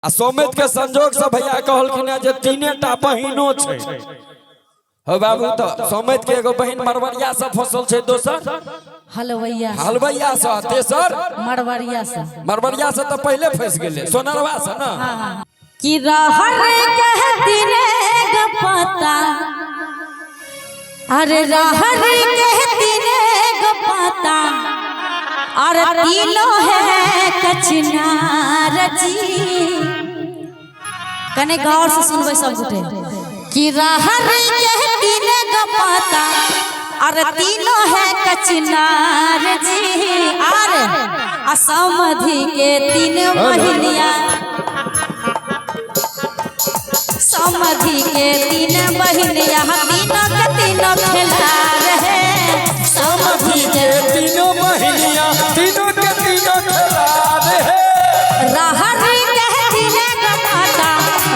सोमित के संजोग से भैया कहलखिन जे तीने टा बहिनो छै। हो बाबू तो सोमित के एगो बहिन मरवरिया से फसल छै, दोसर हलवैया से, तेसर मरवरिया से तो पहले फंस गेले सोनरवा से ना। कि रहर कहती रे गपता, अरे रहर कहती रे गपता, अरे तीनों है कचनार जी। कने गौर से सुनबे सब गोटे कि रहर कहती रे गपता, अरे तीनों है कचनार जी। अरे असमधि के तीन महीनिया, समधि के तीन बहिनिया, तीनों के तीनों खेला रहे। समधि के तीनों बहिनिया, तीनों के तीनों खेला रहे। रहर कहती रे गपाता,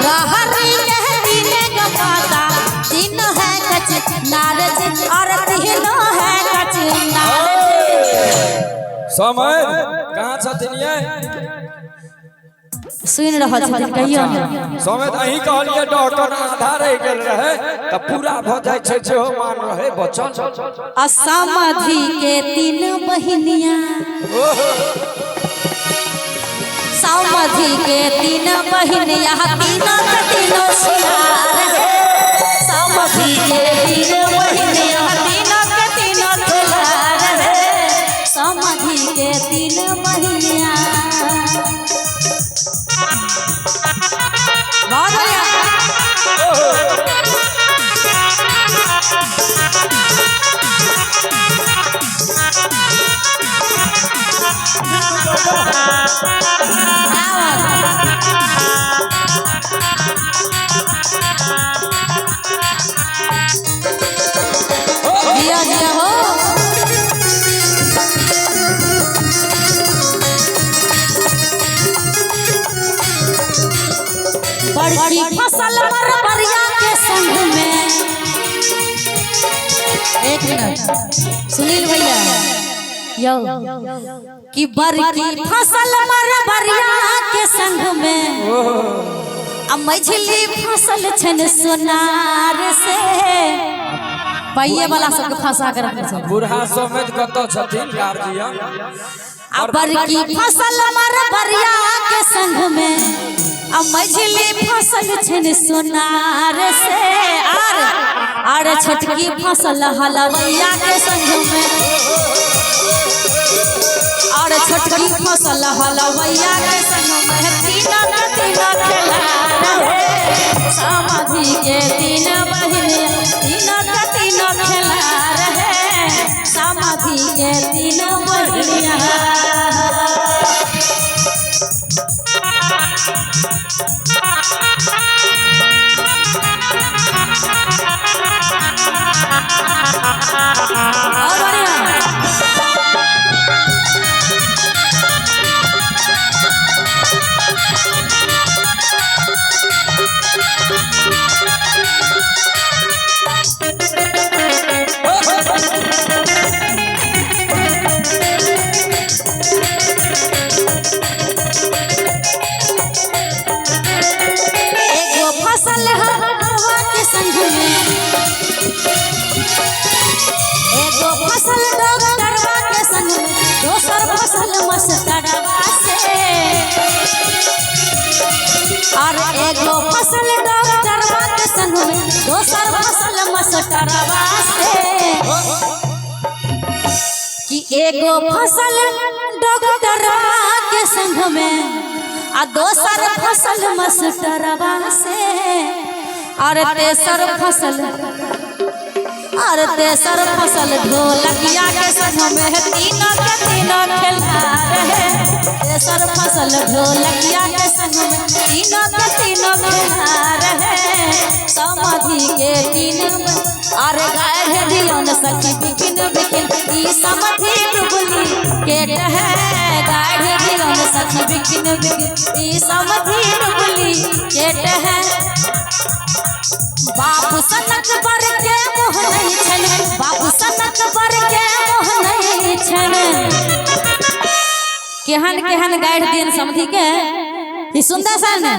रहर कहती रे गपाता, तीनों है कचनार जी, और तीनों है कचनार जी। समय कहाँ छथिन ये? सुन रहा छथिन, कहियो समेत अही कहलिए डॉक्टर आधा रह गेल रहे त पूरा भ जाय छै, जेहो मान रहे बचल। असमधि के तीन बहिनिया, समधि के तीन बहिनिया, तीनों के तीनों सियार है। समधि के तीन बहिनिया, तीनों के तीनों दुलार है। समधि के तीन बहिनिया, बहुत बढ़िया। जिया जिया हो बड़ी फसल मरवरिया के संग में। एक मिनट सुनील भैया यो कि बड़ी फसल मरवरिया के संग में, अब मछली फसल छन सोनार से। पहिए वाला सबके फंसा कर बूढ़ा समेत कत छथिन गार्जियन। अब बड़ी फसल मरवरिया के संग में, अब मछली फसल छन सोनार से। और छटकी फसल हलवैया के संग में, और छटकी फसल हलवैया के संग में, तीनों के तीनों खेला रहे। समधि के तीन बहिनिया, तीनों के तीनों खेला रहे। समधि के तीन बहिनिया, और बढ़िया। एगो फसल हवा के संग में, एगो फसल डॉक्टरवा के संग में, दोसर फसल मास्टरवा से। और एगो फसल डॉक्टरवा के संग में, दोसर फसल मास्टरवा से। कि एगो फसल डॉक्टरवा के संग में, आ दोसर फसल मास्टरवा से। और तेसर फसल ढोलकिया के संग में, तीनों के तीनों खेला रहे। तेसर फसल ढोलकिया के संग में, तीनों के तीनों खेला रहे। समधि के तीन, और गाय दियोन सखी बिकिन बिकिन, ई समधि डुबली के है। गाय दियोन सखी बिकिन बिकिन, ई समधि डुबली के है। बाबू सनक बर के मोह नहीं छन, बाबू सनक बर के मोह नहीं छन। केहन केहन गाइड दिन समझी के ये सुंदर सा ना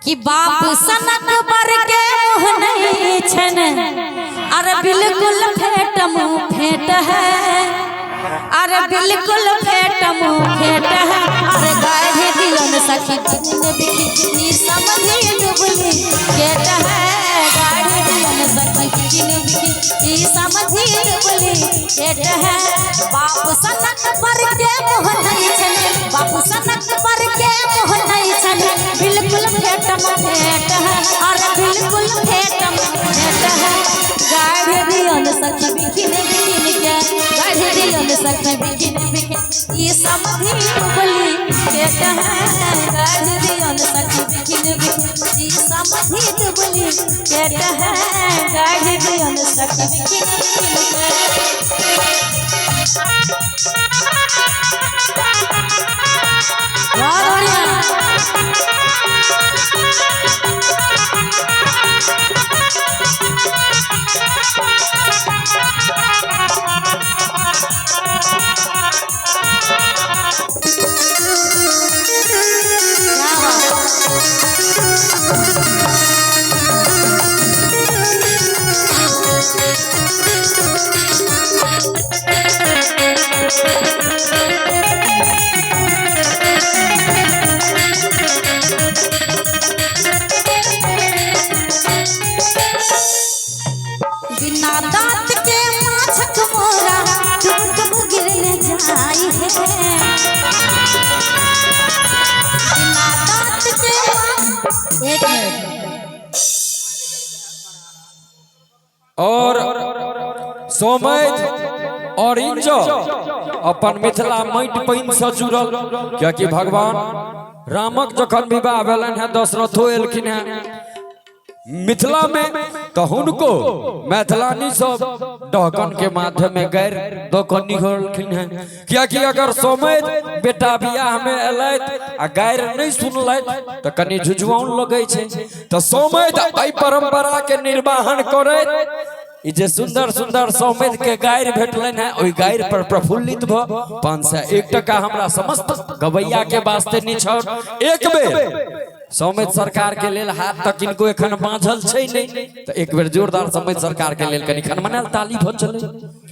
कि बाप सनक पर के मुँह नहीं छन अरे बिल्कुल फेट मुँह फेट है अरे बिल्कुल फेट मुँह फेट है अरे गाढ़े दिलन सखी बिखी समझी डुबली केट है गाढ़े दिलन सखी बिखी समझी डुबली केट है बाप सनक पर के मुँह नहीं छन बाप सनक पर के मुँह नहीं छन बिल्कुल फेट मुँह फेट है अरे बिल्कुल फेट मुँह फेट है गाढ़े दिलन सखी बिखी के गाढ़े दिलन सखी बिखी ये समझी डुबली केट है गाढ़े दिलन सखी बिखी समझी डुबली केट है गाढ़े दिलन सखी बिखी बिना दांत के माछक मोरा डुब डुब गिरने जाई है बिना दांत के एक मिनट और सोमैत और इंजो अपन मिथिला माटि पानि से जुड़ल क्योंकि भगवान रामक जखन विवाह भेलन है दशरथो एलखिन है मिथिला में तो हुनको मैथिलानी सब डहकन के माध्यम में गैर दकन निकलखिन है क्योंकि अगर सोमैत बेटा बियाह में एलैत आ गैर नहीं सुनलैत तो कनी झुझुआन लगे छे तो सोमैत एहि परंपरा के निर्वाहन करैत ई जे सुंदर सुंदर सोमैत के गायर भेटलन है ओई गायर पर प्रफुल्लित भ 501 टका हमरा समस्त गवैया के वास्ते निछौर एक बेर सोमैत सरकार के लेल हाथ तक इनको एखन बांझल छै नहीं तो एक बेर जोरदार सोमैत सरकार के लेल कनी खनमनाल ताली भ चले।